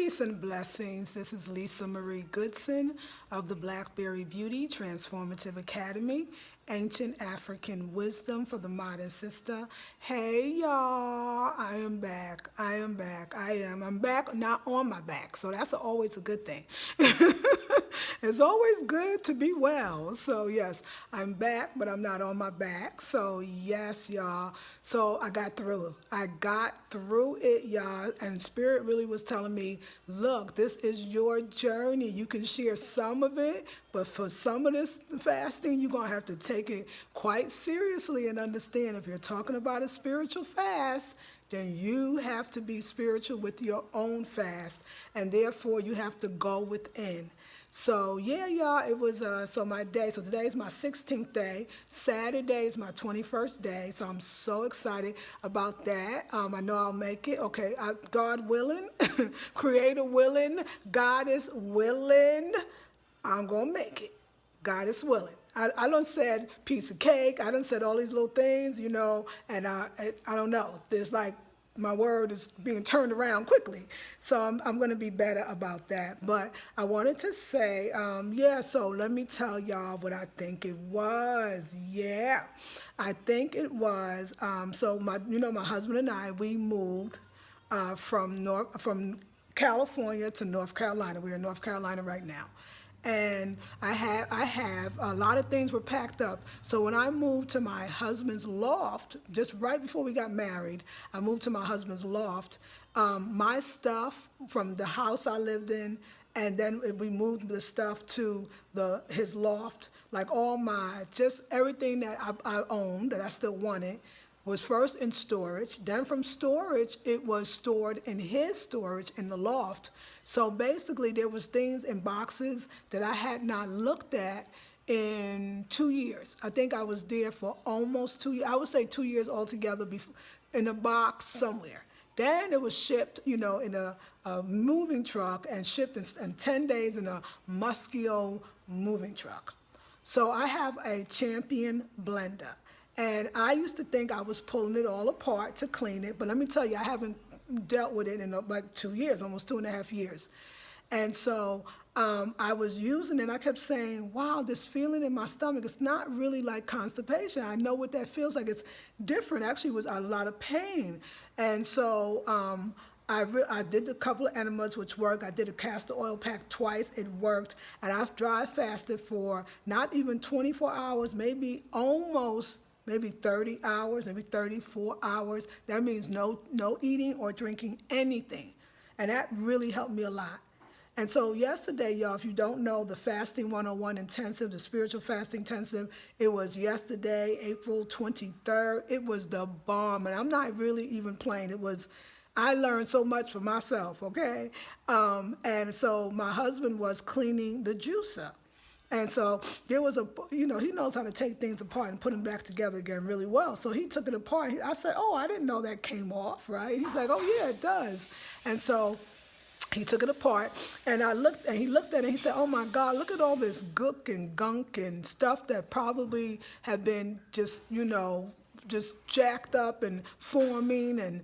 Peace and blessings. This is Lisa Marie Goodson of the Blackberry Beauty Transformative Academy, Ancient African Wisdom for the Modern Sister. Hey y'all, I am back. I'm back, not on my back, so that's always a good thing. It's always good to be well. So yes, I'm back, but I'm not on my back. So yes, y'all. So I got through. I got through it, y'all. And Spirit really was telling me, look, this is your journey. You can share some of it, but for some of this fasting, you're going to have to take it quite seriously and understand if you're talking about a spiritual fast, then you have to be spiritual with your own fast. And therefore, you have to go within. So yeah, y'all, it was, so my day, so today is my 16th day. Saturday is my 21st day. So I'm so excited about that. I know I'll make it. Okay, God willing, Creator willing, God is willing, I'm going to make it. God is willing. I done said piece of cake. I done said all these little things, you know, and I don't know. There's like, my word is being turned around quickly. So I'm going to be better about that. But I wanted to say, yeah, so let me tell y'all what I think it was. Yeah, I think it was, so my husband and I, we moved from California to North Carolina. We're in North Carolina right now. And I have a lot of things were packed up. So when I moved to my husband's loft, just right before we got married, I moved to my husband's loft. My stuff from the house I lived in, and then we moved the stuff to his loft, like just everything that I owned that I still wanted was first in storage. Then from storage, it was stored in his storage in the loft. So basically there was things in boxes that I had not looked at in 2 years. I think I was there for almost 2 years. I would say 2 years altogether in a box somewhere. Then it was shipped, in a moving truck and shipped in 10 days in a Muskio moving truck. So I have a Champion blender. And I used to think I was pulling it all apart to clean it, but let me tell you, I haven't dealt with it in like 2 years, almost 2.5 years. And so I was using it, and I kept saying, wow, this feeling in my stomach, it's not really like constipation. I know what that feels like. It's different. Actually, it was a lot of pain. And so I did a couple of enemas, which worked. I did a castor oil pack twice. It worked. And I've dry fasted for not even 24 hours, maybe 30 hours, maybe 34 hours. That means no eating or drinking anything. And that really helped me a lot. And so yesterday, y'all, if you don't know, the Fasting 101 Intensive, the Spiritual Fasting Intensive, it was yesterday, April 23rd. It was the bomb. And I'm not really even playing. I learned so much for myself, okay? And so my husband was cleaning the juicer. And so there was he knows how to take things apart and put them back together again really well. So he took it apart. I said, oh, I didn't know that came off, right? He's like, oh, yeah, it does. And so he took it apart, and he looked at it, and he said, oh, my God, look at all this gook and gunk and stuff that probably had been just jacked up and forming and,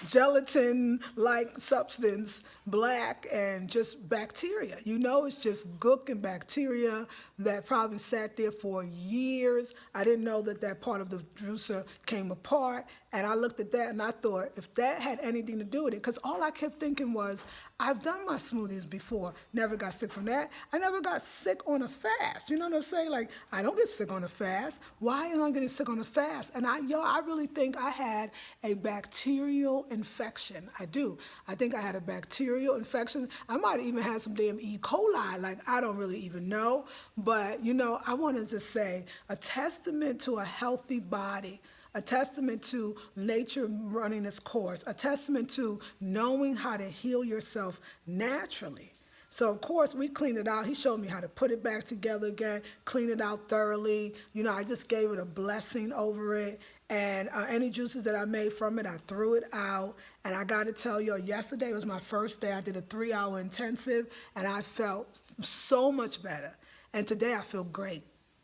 gelatin-like substance, black, and just bacteria. It's just gook and bacteria that probably sat there for years. I didn't know that part of the juicer came apart. And I looked at that and I thought, if that had anything to do with it, because all I kept thinking was, I've done my smoothies before, never got sick from that. I never got sick on a fast. You know what I'm saying? Like, I don't get sick on a fast. Why am I getting sick on a fast? And I really think I had a bacterial infection. I do. I think I had a bacterial infection. I might have even had some damn E. coli. Like, I don't really even know. But, I wanted to say a testament to a healthy body, a testament to nature running its course, a testament to knowing how to heal yourself naturally. So, of course, we cleaned it out. He showed me how to put it back together again, clean it out thoroughly. I just gave it a blessing over it. And any juices that I made from it, I threw it out. And I got to tell you, yesterday was my first day. I did a 3-hour intensive, and I felt so much better. And today I feel great.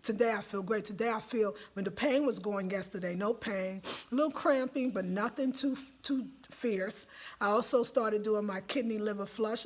Today I feel great. Today I feel, when the pain was going yesterday, no pain, a little cramping, but nothing too fierce. I also started doing my kidney liver flush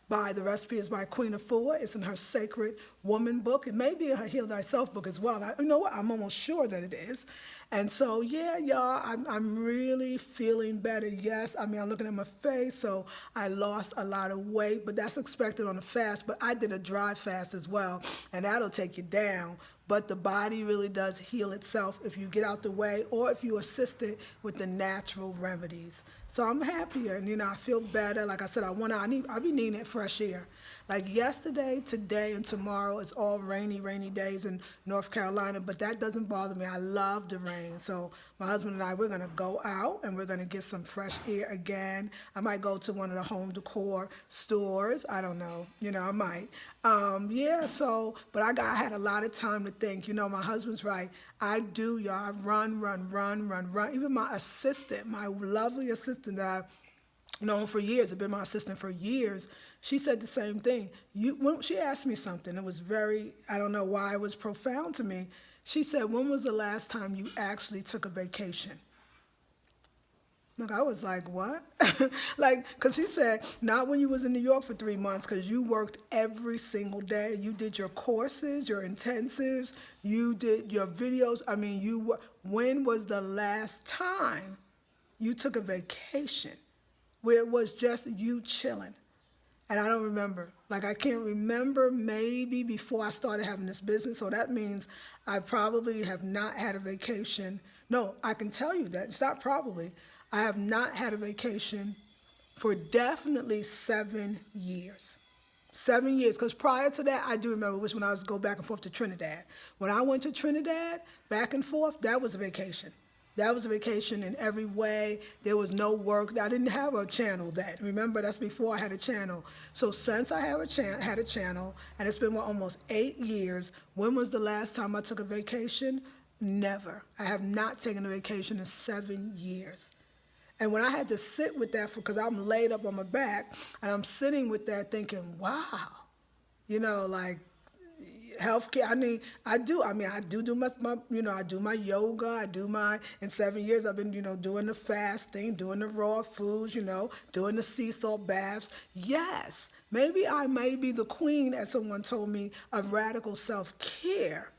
by the recipe is by Queen Afua. It's in her Sacred Woman book. It may be in her Heal Thyself book as well. You know what? I'm almost sure that it is. And so, yeah, y'all, I'm really feeling better. Yes, I mean, I'm looking at my face, so I lost a lot of weight, but that's expected on a fast. But I did a dry fast as well, and that'll take you down. But the body really does heal itself if you get out the way or if you assist it with the natural remedies. So I'm happier, and I feel better. Like I said, I'll be needing fresh air. Like yesterday, today, and tomorrow, it's all rainy days in North Carolina, but that doesn't bother me. I love the rain. So my husband and I, we're gonna go out and we're gonna get some fresh air again. I might go to one of the home decor stores. I don't know, I might. But I had a lot of time to think. My husband's right. I do, y'all. I run. Even my assistant, my lovely assistant that I've known for years, have been my assistant for years, she said the same thing. When she asked me something, it was I don't know why it was profound to me. She said, when was the last time you actually took a vacation? Look, I was like, what? Because she said, not when you was in New York for 3 months, because you worked every single day. You did your courses, your intensives, you did your videos. I mean, when was the last time you took a vacation where it was just you chilling? And I don't remember. I can't remember maybe before I started having this business. So that means I probably have not had a vacation. No, I can tell you that. It's not probably. I have not had a vacation for definitely 7 years. 7 years, because prior to that, I do remember was when I was go back and forth to Trinidad. When I went to Trinidad, back and forth, that was a vacation. That was a vacation in every way. There was no work. I didn't have a channel then. Remember, that's before I had a channel. So since I had a channel, and it's been almost 8 years, when was the last time I took a vacation? Never. I have not taken a vacation in 7 years. And when I had to sit with that, because I'm laid up on my back, and I'm sitting with that thinking, wow, healthcare. I do I do my yoga. In 7 years, I've been, doing the fasting, doing the raw foods, doing the sea salt baths. Yes, maybe I may be the queen, as someone told me, of radical self-care.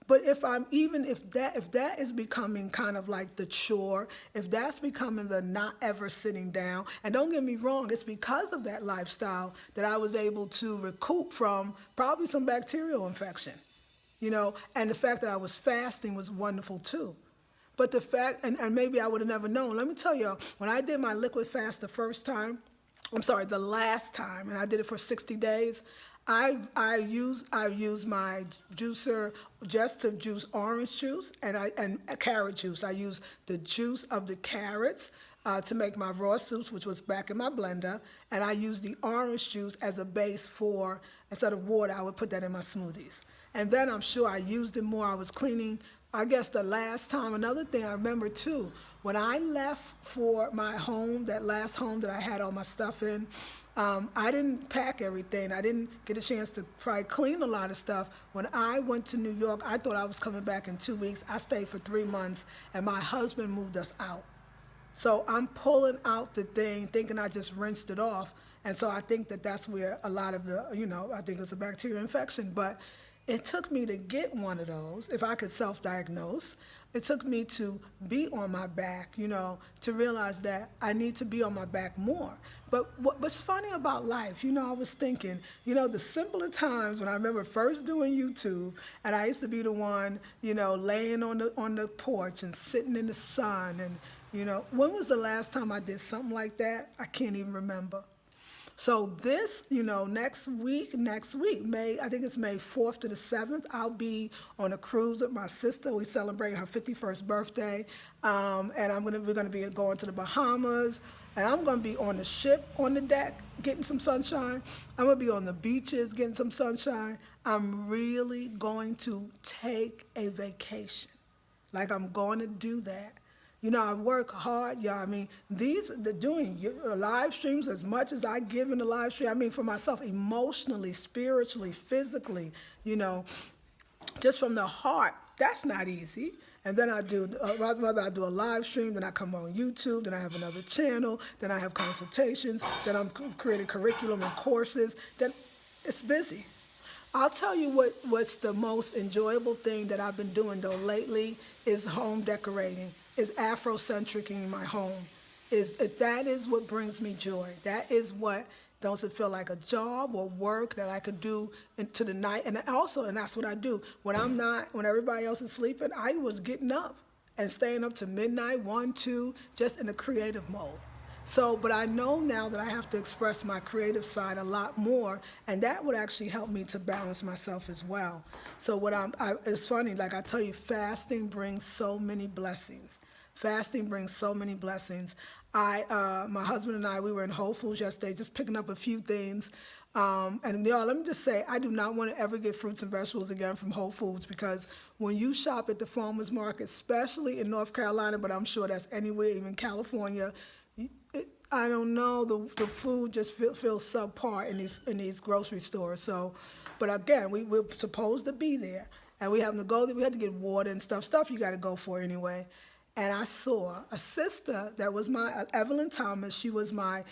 But if that is becoming kind of like the chore, if that's becoming the not ever sitting down, and don't get me wrong, it's because of that lifestyle that I was able to recoup from probably some bacterial infection, and the fact that I was fasting was wonderful too. But the fact, and maybe I would have never known. Let me tell you, when I did my liquid fast the last time, and I did it for 60 days, I use my juicer just to juice orange juice and carrot juice. I use the juice of the carrots to make my raw soups, which was back in my blender, and I use the orange juice as a base for, instead of water, I would put that in my smoothies. And then I'm sure I used it more. I was cleaning, I guess the last time. Another thing I remember too, when I left for my home, that last home that I had all my stuff in, I didn't pack everything. I didn't get a chance to probably clean a lot of stuff. When I went to New York, I thought I was coming back in 2 weeks. I stayed for 3 months, and my husband moved us out. So I'm pulling out the thing, thinking I just rinsed it off. And so I think that's where a lot of the, I think it's a bacterial infection. But it took me to get one of those, if I could self-diagnose. It took me to be on my back, to realize that I need to be on my back more. But what's funny about life, I was thinking, the simpler times when I remember first doing YouTube, and I used to be the one, laying on the porch and sitting in the sun. And, when was the last time I did something like that? I can't even remember. So this, next week, I think it's May 4th to the 7th, I'll be on a cruise with my sister. We celebrate her 51st birthday, and we're gonna be going to the Bahamas, and I'm gonna be on the ship, on the deck, getting some sunshine. I'm gonna be on the beaches, getting some sunshine. I'm really going to take a vacation. I'm going to do that. I work hard, y'all. Doing live streams, as much as I give in the live stream, for myself, emotionally, spiritually, physically, just from the heart, that's not easy. And then I do, rather I do a live stream, then I come on YouTube, then I have another channel, then I have consultations, then I'm creating curriculum and courses, then it's busy. I'll tell you what's the most enjoyable thing that I've been doing though lately is home decorating, is Afrocentric in my home. That is what brings me joy. That is what doesn't feel like a job or work that I could do into the night. And that's what I do. When everybody else is sleeping, I was getting up and staying up to midnight, 1, 2, just in a creative mode. So, but I know now that I have to express my creative side a lot more, and that would actually help me to balance myself as well. So it's funny, like I tell you, fasting brings so many blessings. Fasting brings so many blessings. My husband and I, we were in Whole Foods yesterday, just picking up a few things. And y'all, let me just say, I do not want to ever get fruits and vegetables again from Whole Foods, because when you shop at the farmers market, especially in North Carolina, but I'm sure that's anywhere, even California, I don't know, the food just feels subpar in these grocery stores. So, but again, we're supposed to be there, and we have to go there. We had to get water and stuff you got to go for anyway. And I saw a sister that was Evelyn Thomas. She was my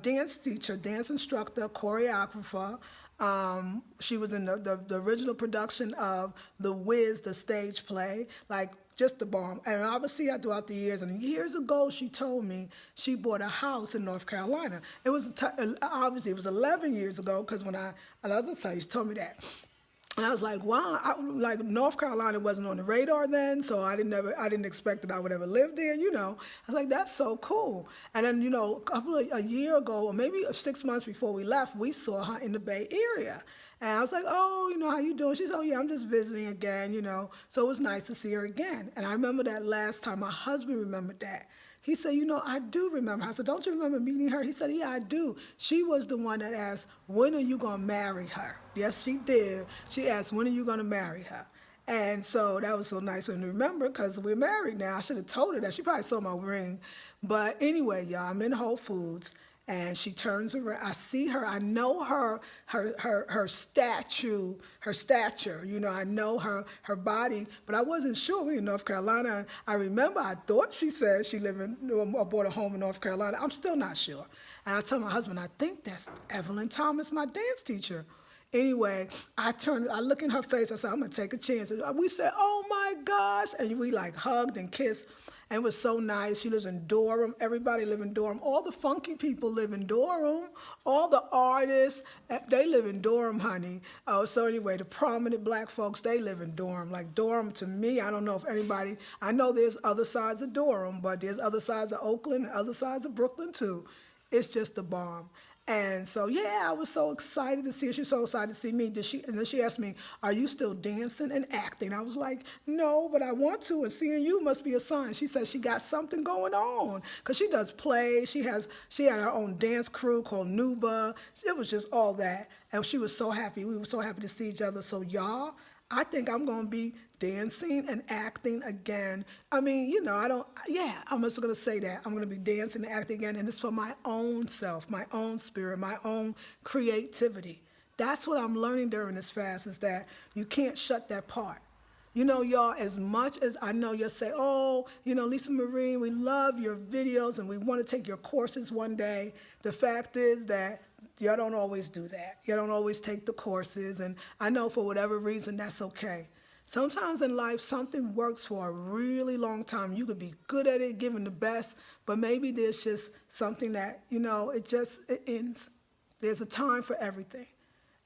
dance teacher, dance instructor, choreographer. She was in the original production of The Wiz, the stage play, like just the bomb. And I would see her throughout the years. And years ago, she told me she bought a house in North Carolina. It was obviously it was 11 years ago, because when I was gonna tell you, she told me that. And I was like, wow, like North Carolina wasn't on the radar then, so I didn't expect that I would ever live there, you know. I was like, that's so cool. And then, you know, a year ago, or maybe 6 months before we left, we saw her in the Bay Area. And I was like, oh, you know, how you doing? She said, oh, yeah, I'm just visiting again, you know. So it was nice to see her again. And I remember that last time. My husband remembered that. He said, you know, I do remember. I said, don't you remember meeting her? He said, yeah, I do. She was the one that asked, when are you going to marry her? Yes, she did. She asked, when are you going to marry her? And so that was so nice to remember, because we're married now. I should have told her that. She probably saw my ring. But anyway, y'all, I'm in Whole Foods, and she turns around. I see her. I know her stature. You know, I know her body, but I wasn't sure. We in North Carolina. I remember I thought she said she bought a home in North Carolina. I'm still not sure. And I told my husband, I think that's Evelyn Thomas, my dance teacher. Anyway, I look in her face. I said, I'm gonna take a chance. We said, oh my gosh, and we like hugged and kissed. And it was so nice. She lives in Durham. Everybody live in Durham. All the funky people live in Durham. All the artists, they live in Durham, honey. So anyway, the prominent black folks, they live in Durham. Like Durham, to me, I don't know if anybody, I know there's other sides of Durham, but there's other sides of Oakland and other sides of Brooklyn too. It's just the bomb. And so, yeah, I was so excited to see her. She was so excited to see me. And then she asked me, are you still dancing and acting? I was like, no, but I want to. And seeing you must be a sign. She said she got something going on, because she does plays. She had her own dance crew called Nuba. It was just all that. And she was so happy. We were so happy to see each other. So, y'all, I think I'm going to be dancing and acting again. I mean, you know, I'm just going to say that. I'm going to be dancing and acting again, and it's for my own self, my own spirit, my own creativity. That's what I'm learning during this fast, is that you can't shut that part. You know, y'all, as much as I know you'll say, oh, you know, Lisa Marie, we love your videos and we want to take your courses one day. The fact is that y'all don't always do that. You don't always take the courses, and I know for whatever reason, that's okay. Sometimes in life, something works for a really long time. You could be good at it, giving the best, but maybe there's just something that, you know, it ends. There's a time for everything.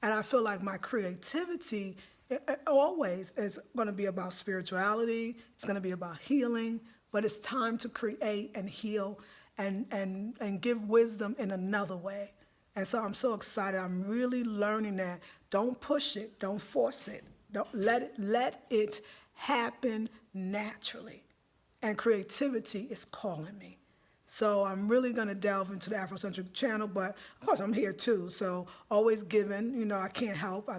And I feel like my creativity it always is going to be about spirituality. It's going to be about healing, but it's time to create and heal and give wisdom in another way. And so I'm so excited. I'm really learning that. Don't push it. Don't force it. Don't let it happen naturally. And creativity is calling me. So I'm really going to delve into the Afrocentric channel, but of course I'm here too. So always giving, you know, I can't help.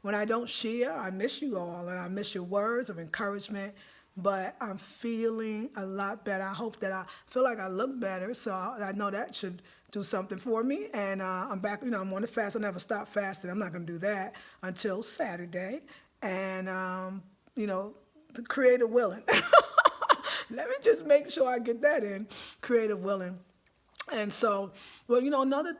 When I don't share, I miss you all, and I miss your words of encouragement. But I'm feeling a lot better. I feel like I look better, so I know that should do something for me. And I'm back, you know, I'm on the fast. I never stop fasting. I'm not going to do that until Saturday. And, you know, The creative willing. Let me just make sure I get that in. Creative willing. And so, well, another